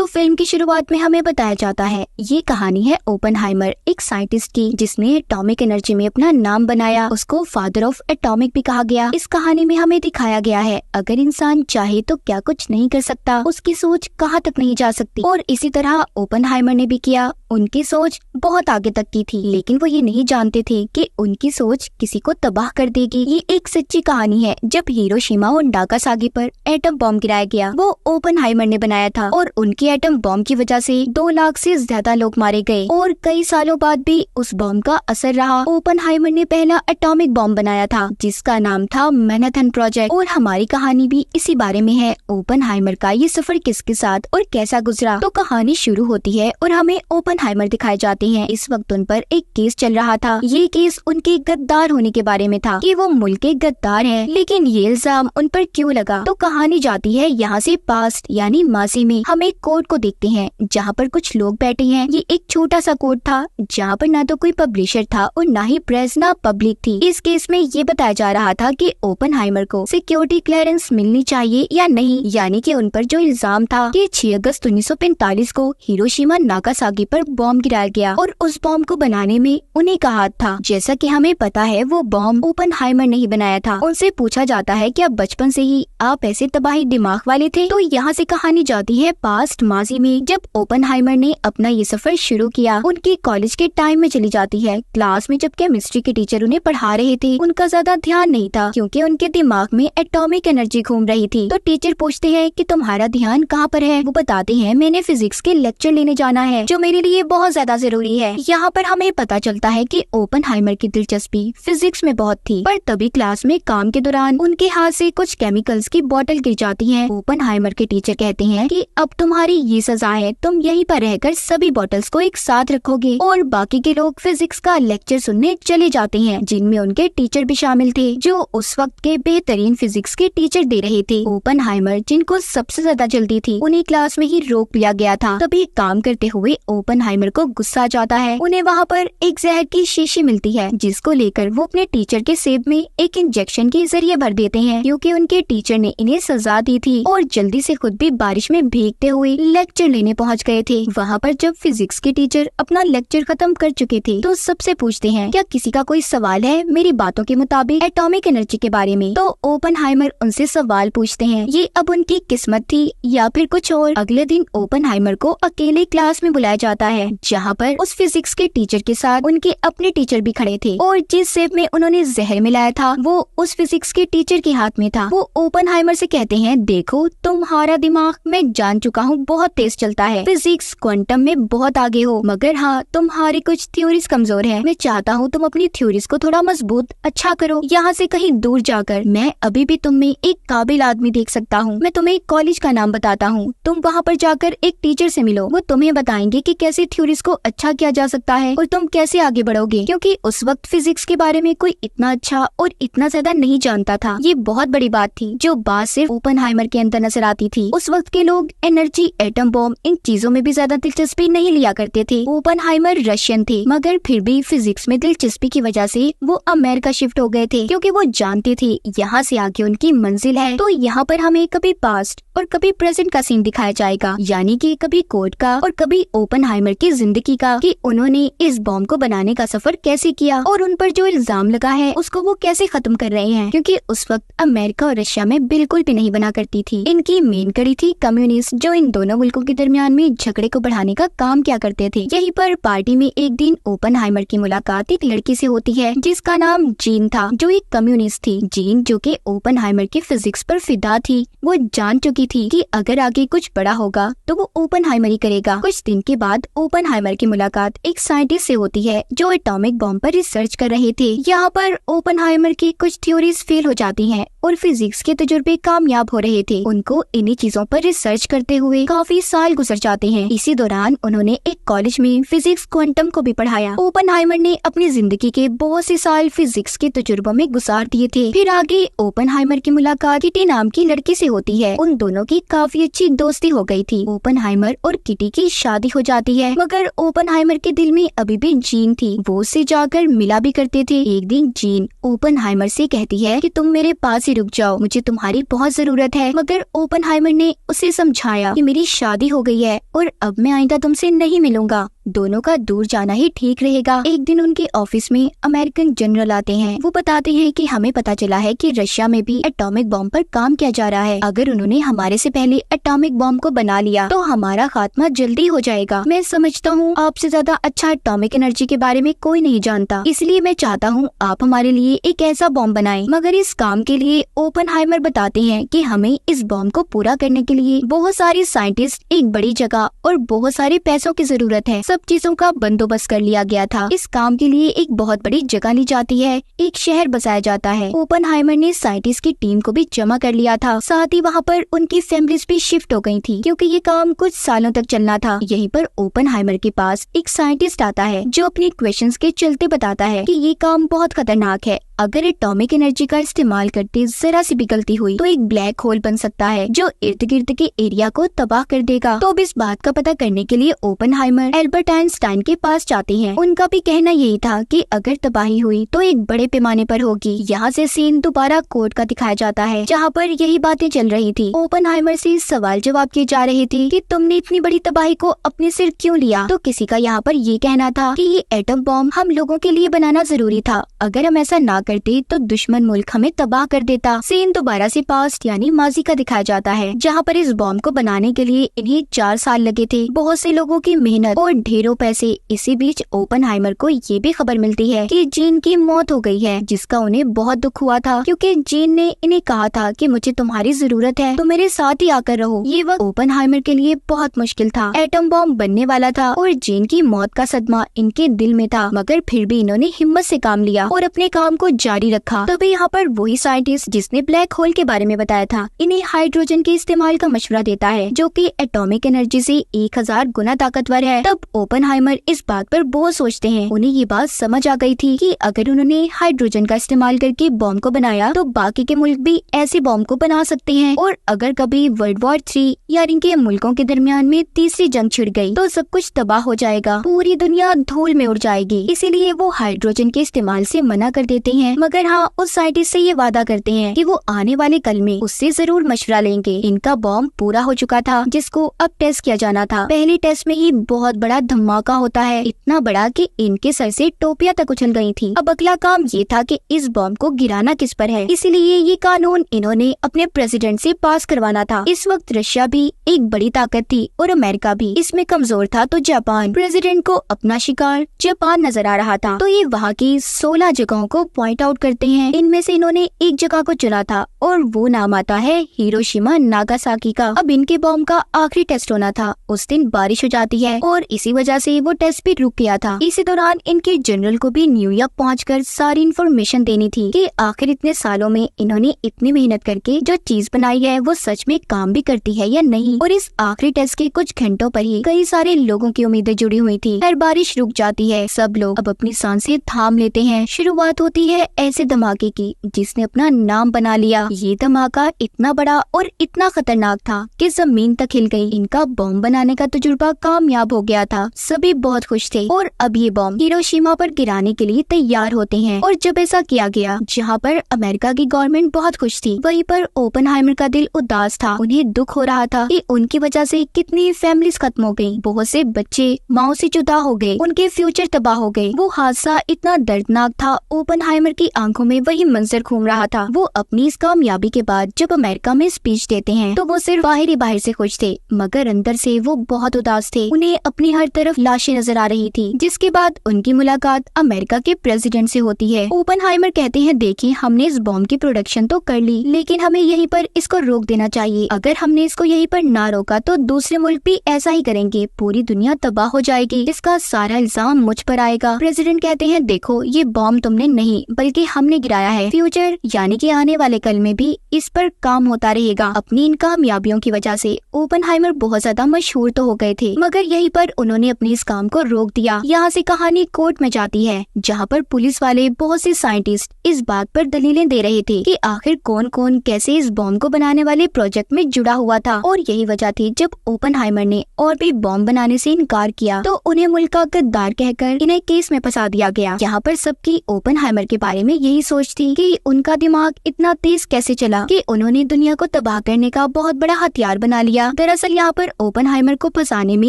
Film की शुरुआत में हमें बताया जाता है, ये कहानी है ओपेनहाइमर, एक साइंटिस्ट की जिसने एटॉमिक एनर्जी में अपना नाम बनाया। उसको फादर ऑफ एटॉमिक भी कहा गया। इस कहानी में हमें दिखाया गया है अगर इंसान चाहे तो क्या कुछ नहीं कर सकता, उसकी सोच कहाँ तक नहीं जा सकती। और इसी तरह ओपेनहाइमर ने भी किया। उनकी सोच बहुत आगे तक की थी, लेकिन वो ये नहीं जानते थे कि उनकी सोच किसी को तबाह कर देगी। ये एक सच्ची कहानी है। जब हिरोशिमा और नागासाकी पर एटम बॉम्ब गिराया गया, वो ओपेनहाइमर ने बनाया था और उनके एटम बॉम्ब की वजह से 2 लाख से ज्यादा लोग मारे गए और कई सालों बाद भी उस बॉम्ब का असर रहा। ओपेनहाइमर ने पहला एटॉमिक बॉम्ब बनाया था जिसका नाम था मैनहट्टन प्रोजेक्ट। और हमारी कहानी भी इसी बारे में है, ओपेनहाइमर का ये सफर किसके साथ और कैसा गुजरा। तो कहानी शुरू होती है और हमें ओपेनहाइमर दिखाए जाते हैं। इस वक्त उन पर एक केस चल रहा था। ये केस उनके गद्दार होने के बारे में था कि वो मुल्क के गद्दार हैं, लेकिन ये इल्जाम उन पर क्यों लगा। तो कहानी जाती है यहाँ से पास्ट यानी माजी में। हम एक कोर्ट को देखते हैं जहाँ पर कुछ लोग बैठे हैं। ये एक छोटा सा कोर्ट था जहाँ पर ना तो कोई पब्लिशर था और ना ही प्रेस ना पब्लिक थी। इस केस में ये बताया जा रहा था कि ओपेनहाइमर को सिक्योरिटी क्लियरेंस मिलनी चाहिए या नहीं, यानी कि उन पर जो इल्जाम था कि 6 अगस्त 1945 को हिरोशिमा नागासाकी पर बॉम्ब गिराया गया और उस बॉम्ब को बनाने में उन्हें का हाथ था। जैसा कि हमें पता है वो बॉम्ब ओपेनहाइमर ने ही बनाया था। उनसे पूछा जाता है क्या बचपन से ही आप ऐसे तबाही दिमाग वाले थे। तो यहाँ से कहानी जाती है पास्ट माजी में। जब ओपेनहाइमर ने अपना ये सफर शुरू किया, उनके कॉलेज के टाइम में चली जाती है। क्लास में जब केमिस्ट्री के टीचर उन्हें पढ़ा रहे थे, उनका ज्यादा ध्यान नहीं था क्योंकि उनके दिमाग में एटॉमिक एनर्जी घूम रही थी। तो टीचर पूछते हैं कि तुम्हारा ध्यान कहाँ पर है। वो बताते हैं मैंने फिजिक्स के लेक्चर लेने जाना है जो मेरे लिए बहुत ज्यादा जरूरी है। यहाँ पर हमें पता चलता है कि ओपेनहाइमर की दिलचस्पी फिजिक्स में बहुत थी, पर तभी क्लास में काम के दौरान उनके हाथ से कुछ केमिकल्स की बोतल गिर जाती है। ओपेनहाइमर के टीचर कहते हैं कि अब तुम्हारी ये सजा है, तुम यहीं पर रहकर सभी बोतल्स को एक साथ रखोगे। और बाकी के लोग फिजिक्स का लेक्चर सुनने चले जाते हैं, जिनमें उनके टीचर भी शामिल थे जो उस वक्त के बेहतरीन फिजिक्स के टीचर दे रहे थे। ओपेनहाइमर जिनको सबसे ज्यादा जल्दी थी, उन्हें क्लास में ही रोक लिया गया था। तभी काम करते हुए ओपेनहाइमर को गुस्सा आ जाता है। उन्हें वहाँ पर एक जहर की शीशी मिलती है जिसको लेकर वो अपने टीचर के सेब में एक इंजेक्शन के जरिए भर देते हैं, क्योंकि उनके टीचर ने इन्हें सजा दी थी और जल्दी से खुद भी बारिश में भीगते हुए लेक्चर लेने पहुँच गए थे। वहाँ पर जब फिजिक्स के टीचर अपना लेक्चर खत्म कर चुके थे तो सबसे पूछते हैं क्या किसी का कोई सवाल है मेरी बातों के मुताबिक एटॉमिक एनर्जी के बारे में। तो ओपेनहाइमर उनसे सवाल पूछते हैं। ये अब उनकी किस्मत थी या फिर कुछ और। अगले दिन ओपेनहाइमर को अकेले क्लास में बुलाया जाता है जहाँ पर उस फिजिक्स के टीचर के साथ उनके अपने टीचर भी खड़े थे और जिस सेब में उन्होंने जहर मिलाया था वो उस फिजिक्स के टीचर के हाथ में था। वो ओपेनहाइमर से कहते हैं देखो तुम्हारा दिमाग मैं जान चुका हूँ बहुत तेज चलता है, फिजिक्स क्वांटम में बहुत आगे हो, मगर हाँ तुम्हारी कुछ थ्योरीज कमजोर है। मैं चाहता हूँ तुम अपनी थ्योरीज को थोड़ा मजबूत अच्छा करो। यहाँ से कहीं दूर जाकर मैं अभी भी तुम में एक काबिल आदमी देख सकता हूँ। मैं तुम्हें कॉलेज का नाम बताता हूँ, तुम वहाँ पर जाकर एक टीचर से मिलो, वो तुम्हें बताएंगे कि कैसे थ्योरीज को अच्छा किया जा सकता है और तुम कैसे आगे बढ़ोगे। क्योंकि उस वक्त फिजिक्स के बारे में कोई इतना अच्छा और इतना ज्यादा नहीं जानता था। ये बहुत बड़ी बात थी जो बात सिर्फ ओपेनहाइमर के अंदर नजर आती थी। उस वक्त के लोग एनर्जी, एटम बॉम्ब, इन चीजों में भी ज्यादा दिलचस्पी नहीं लिया करते थे। ओपेनहाइमर रशियन थे, मगर फिर भी फिजिक्स में दिलचस्पी की वजह से वो अमेरिका शिफ्ट हो गए थे क्योंकि वो जानते थे यहाँ से आगे उनकी मंजिल है। तो यहाँ पर हमें कभी पास्ट और कभी प्रेजेंट का सीन दिखाया जाएगा, यानी कि कभी कोर्ट का और कभी ओपेनहाइमर की जिंदगी का, कि उन्होंने इस बॉम्ब को बनाने का सफर कैसे किया और उन पर जो इल्जाम लगा है उसको वो कैसे खत्म कर रहे हैं। क्योंकि उस वक्त अमेरिका और रशिया में बिल्कुल भी नहीं बना करती थी। इनकी मेन कड़ी थी कम्युनिस्ट, जो इन दोनों मुल्कों के दरमियान में झगड़े को बढ़ाने का काम किया करते थे। यहीं पर पार्टी में एक दिन ओपेनहाइमर की मुलाकात एक लड़की से होती है जिसका नाम जीन था, जो एक कम्युनिस्ट थी। जीन जो कि ओपेनहाइमर की फिजिक्स पर फिदा थी, वो जान चुकी थी कि अगर आगे कुछ बड़ा होगा तो वो ओपेनहाइमर ही करेगा। कुछ दिन के बाद ओपेनहाइमर की मुलाकात एक साइंटिस्ट से होती है जो एटॉमिक बॉम्ब पर रिसर्च कर रहे थे। यहाँ पर ओपेनहाइमर की कुछ थ्योरीज फेल हो जाती हैं और फिजिक्स के तजुर्बे कामयाब हो रहे थे। उनको इन्हीं चीजों पर रिसर्च करते हुए काफी साल गुजर जाते हैं। इसी दौरान उन्होंने एक कॉलेज में फिजिक्स क्वांटम को भी पढ़ाया। ओपेनहाइमर ने अपनी जिंदगी के बहुत से साल फिजिक्स के तजुर्बों में गुजार दिए थे। फिर आगे ओपेनहाइमर की मुलाकात किटी नाम की लड़की से होती है। उन दोनों की काफी अच्छी दोस्ती हो गई थी। ओपेनहाइमर और किटी की शादी हो जाती है, मगर ओपेनहाइमर के दिल में अभी भी जीन थी। वो उससे जाकर मिला भी करते थे। एक दिन जीन ओपेनहाइमर से कहती है कि तुम मेरे पास से रुक जाओ, मुझे तुम्हारी बहुत जरूरत है। मगर ओपनहाइमर ने उसे समझाया कि मेरी शादी हो गई है और अब मैं आइंदा तुमसे नहीं मिलूंगा, दोनों का दूर जाना ही ठीक रहेगा। एक दिन उनके ऑफिस में अमेरिकन जनरल आते हैं। वो बताते हैं कि हमें पता चला है कि रशिया में भी एटॉमिक बॉम्ब पर काम किया जा रहा है। अगर उन्होंने हमारे से पहले एटॉमिक बॉम्ब को बना लिया तो हमारा खात्मा जल्दी हो जाएगा। मैं समझता हूँ आपसे ज्यादा अच्छा एटॉमिक एनर्जी के बारे में कोई नहीं जानता, इसलिए मैं चाहता हूँ आप हमारे लिए एक ऐसा बॉम्ब बनाएं। मगर इस काम के लिए ओपनहाइमर बताते हैं कि हमें इस बॉम्ब को पूरा करने के लिए बहुत सारे साइंटिस्ट, एक बड़ी जगह और बहुत सारे पैसों की जरूरत है। सब चीजों का बंदोबस्त कर लिया गया था। इस काम के लिए एक बहुत बड़ी जगह ली जाती है, एक शहर बसाया जाता है। ओपनहाइमर ने साइंटिस्ट की टीम को भी जमा कर लिया था, साथ ही वहाँ पर उनकी फैमिलीज भी शिफ्ट हो गई थी, क्योंकि ये काम कुछ सालों तक चलना था। यहीं पर ओपनहाइमर के पास एक साइंटिस्ट आता है जो अपने क्वेश्चंस के चलते बताता है कि ये काम बहुत खतरनाक है। अगर एटॉमिक एनर्जी का इस्तेमाल करते जरा सी भी गलती हुई तो एक ब्लैक होल बन सकता है जो इर्द गिर्द के एरिया को तबाह कर देगा। तो अब इस बात का पता करने के लिए ओपनहाइमर एल्बर्ट आइंस्टाइन के पास जाते हैं। उनका भी कहना यही था कि अगर तबाही हुई तो एक बड़े पैमाने पर होगी। यहाँ से सीन दोबारा कोर्ट का दिखाया जाता है जहाँ पर यही बातें चल रही थी। ओपनहाइमर से सवाल जवाब किए जा रहे थे कि तुमने इतनी बड़ी तबाही को अपने सिर क्यों लिया। तो किसी का यहाँ पर ये कहना था कि ये एटम बॉम्ब हम लोगों के लिए बनाना जरूरी था, अगर हम ऐसा ना करते तो दुश्मन मुल्क हमें तबाह कर देता। सीन दोबारा से पास्ट यानी माजी का दिखाया जाता है जहाँ पर इस बॉम्ब को बनाने के लिए इन्हें 4 साल लगे थे, बहुत से लोगों की मेहनत और ढेरों पैसे। इसी बीच ओपनहाइमर को ये भी खबर मिलती है कि जीन की मौत हो गई है, जिसका उन्हें बहुत दुख हुआ था, क्योंकि जीन ने इन्हें कहा था कि मुझे तुम्हारी जरूरत है तो मेरे साथ ही आकर रहो। ये वक्त ओपनहाइमर के लिए बहुत मुश्किल था। एटम बॉम्ब बनने वाला था और जीन की मौत का सदमा इनके दिल में था, मगर फिर भी इन्होंने हिम्मत से काम लिया और अपने काम को जारी रखा। तभी यहाँ पर वही साइंटिस्ट जिसने ब्लैक होल के बारे में बताया था इन्हें हाइड्रोजन के इस्तेमाल का मशवरा देता है, जो कि एटॉमिक एनर्जी से 1000 गुना ताकतवर है। तब ओपनहाइमर इस बात पर बहुत सोचते हैं। उन्हें ये बात समझ आ गई थी कि अगर उन्होंने हाइड्रोजन का इस्तेमाल करके बॉम्ब को बनाया तो बाकी के मुल्क भी ऐसे बॉम्ब को बना सकते हैं, और अगर कभी वर्ल्ड वॉर 3 या इनके मुल्कों के दरमियान में तीसरी जंग छिड़ गई तो सब कुछ तबाह हो जाएगा, पूरी दुनिया धूल में उड़ जाएगी। इसीलिए वो हाइड्रोजन के इस्तेमाल से मना कर देते हैं, मगर हाँ उस साइंटिस्ट से ये वादा करते हैं कि वो आने वाले कल में उससे जरूर मशवरा लेंगे। इनका बॉम्ब पूरा हो चुका था जिसको अब टेस्ट किया जाना था। पहले टेस्ट में ही बहुत बड़ा धमाका होता है, इतना बड़ा कि इनके सर से टोपियां तक उछल गई थी। अब अगला काम ये था कि इस बॉम्ब को गिराना किस पर है, इसीलिए ये कानून इन्होंने अपने प्रेसिडेंट से पास करवाना था। इस वक्त रशिया भी एक बड़ी ताकत थी और अमेरिका भी इसमें कमजोर था, तो जापान प्रेसिडेंट को अपना शिकार जापान नजर आ रहा था। तो ये वहाँ की 16 जगहों को पॉइंट आउट करते हैं। इनमें से इन्होंने एक जगह को चुना था और वो नाम आता है हिरोशिमा नागासाकी का। अब इनके बॉम्ब का आखिरी टेस्ट होना था। उस दिन बारिश हो जाती है और इसी वजह से वो टेस्ट भी रुक गया था। इसी दौरान इनके जनरल को भी न्यूयॉर्क पहुंचकर सारी इन्फॉर्मेशन देनी थी कि आखिर इतने सालों में इन्होंने इतनी मेहनत करके जो चीज बनाई है वो सच में काम भी करती है या नहीं। और इस आखिरी टेस्ट के कुछ घंटों पर ही कई सारे लोगों की उम्मीदें जुड़ी हुई थी। हर बारिश रुक जाती है, सब लोग अब अपनी सांसें थाम लेते हैं। शुरुआत होती है ऐसे धमाके की जिसने अपना नाम बना लिया। ये धमाका इतना बड़ा और इतना खतरनाक था कि जमीन तक हिल गई। इनका बॉम्ब बनाने का तजुर्बा कामयाब हो गया था, सभी बहुत खुश थे और अब ये बॉम्ब हिरोशिमा पर गिराने के लिए तैयार होते हैं। और जब ऐसा किया गया, जहाँ पर अमेरिका की गवर्नमेंट बहुत खुश थी, वहीं पर ओपनहाइमर का दिल उदास था। उन्हें दुख हो रहा था कि उनकी वजह से कितनी फैमिलीज खत्म हो गयी, बहुत से बच्चे माँ से जुदा हो गए, उनके फ्यूचर तबाह हो गए। वो हादसा इतना दर्दनाक था, ओपनहाइमर की आंखों में वही मंजर घूम रहा था। वो अपनी इस कामयाबी के बाद जब अमेरिका में स्पीच देते हैं तो वो सिर्फ बाहर से खुश थे, मगर अंदर से वो बहुत उदास थे। उन्हें अपनी हर तरफ लाशें नजर आ रही थी। जिसके बाद उनकी मुलाकात अमेरिका के प्रेसिडेंट से होती है। ओपनहाइमर कहते हैं, देखिए हमने इस बॉम्ब की प्रोडक्शन तो कर ली, लेकिन हमें यहीं पर इसको रोक देना चाहिए। अगर हमने इसको यहीं पर ना रोका तो दूसरे मुल्क भी ऐसा ही करेंगे, पूरी दुनिया तबाह हो जाएगी, इसका सारा इल्जाम मुझ पर आएगा। प्रेसिडेंट कहते हैं, देखो ये बॉम्ब तुमने नहीं बल्कि हमने गिराया है। फ्यूचर यानी कि आने वाले कल में भी इस पर काम होता रहेगा। अपनी इन कामयाबियों की वजह से ओपनहाइमर बहुत ज्यादा मशहूर तो हो गए थे, मगर यहीं पर उन्होंने अपने इस काम को रोक दिया। यहाँ से कहानी कोर्ट में जाती है, जहाँ पर पुलिस वाले बहुत से साइंटिस्ट इस बात पर दलीलें दे रहे थे कि आखिर कौन कौन कैसे इस बॉम्ब को बनाने वाले प्रोजेक्ट में जुड़ा हुआ था। और यही वजह थी जब ओपनहाइमर ने और भी बॉम्ब बनाने से इनकार किया तो उन्हें मुल्क का गद्दार कहकर इन्हें केस में फंसा दिया गया। यहाँ पर सबकी ओपनहाइमर के बारे में यही सोच थी कि उनका दिमाग इतना तेज कैसे चला कि उन्होंने दुनिया को तबाह करने का बहुत बड़ा हथियार बना लिया। दरअसल यहाँ पर ओपनहाइमर को फंसाने में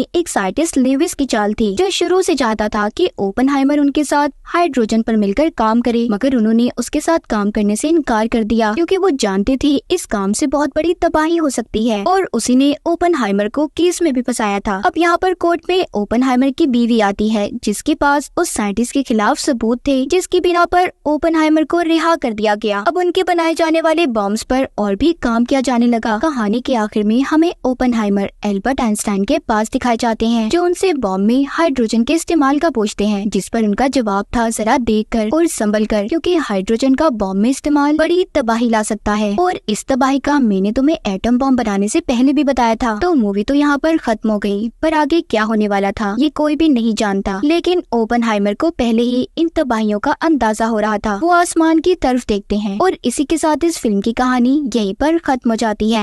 एक साइंटिस्ट लेविस की चाल थी, जो शुरू से चाहता था कि ओपनहाइमर उनके साथ हाइड्रोजन पर मिलकर काम करे, मगर उन्होंने उसके साथ काम करने से इनकार कर दिया क्योंकि वो जानते थे इस काम से बहुत बड़ी तबाही हो सकती है, और उसी ने ओपनहाइमर को केस में भी फंसाया था। अब यहाँ पर कोर्ट में ओपनहाइमर की बीवी आती है, जिसके पास उस साइंटिस्ट के खिलाफ सबूत थे, जिसकी बिना पर ओपनहाइमर को रिहा कर दिया गया। अब उनके बनाए जाने वाले बॉम्ब्स पर और भी काम किया जाने लगा। कहानी के आखिर में हमें ओपनहाइमर एल्बर्ट आइंस्टाइन के पास दिखाए जाते हैं, जो उनसे बॉम्ब में हाइड्रोजन के इस्तेमाल का पूछते हैं, जिस पर उनका जवाब था जरा देखकर और संभल कर, क्योंकि हाइड्रोजन का बॉम्ब में इस्तेमाल बड़ी तबाही ला सकता है, और इस तबाही का मैंने तुम्हें एटम बॉम्ब बनाने से पहले भी बताया था। तो मूवी तो यहाँ पर खत्म हो गई, पर आगे क्या होने वाला था ये कोई भी नहीं जानता, लेकिन ओपनहाइमर को पहले ही इन तबाहियों का अंदाजा हो रहा था। वो आसमान की तरफ देखते हैं, और इसी के साथ इस फिल्म की कहानी यहीं पर खत्म हो जाती है।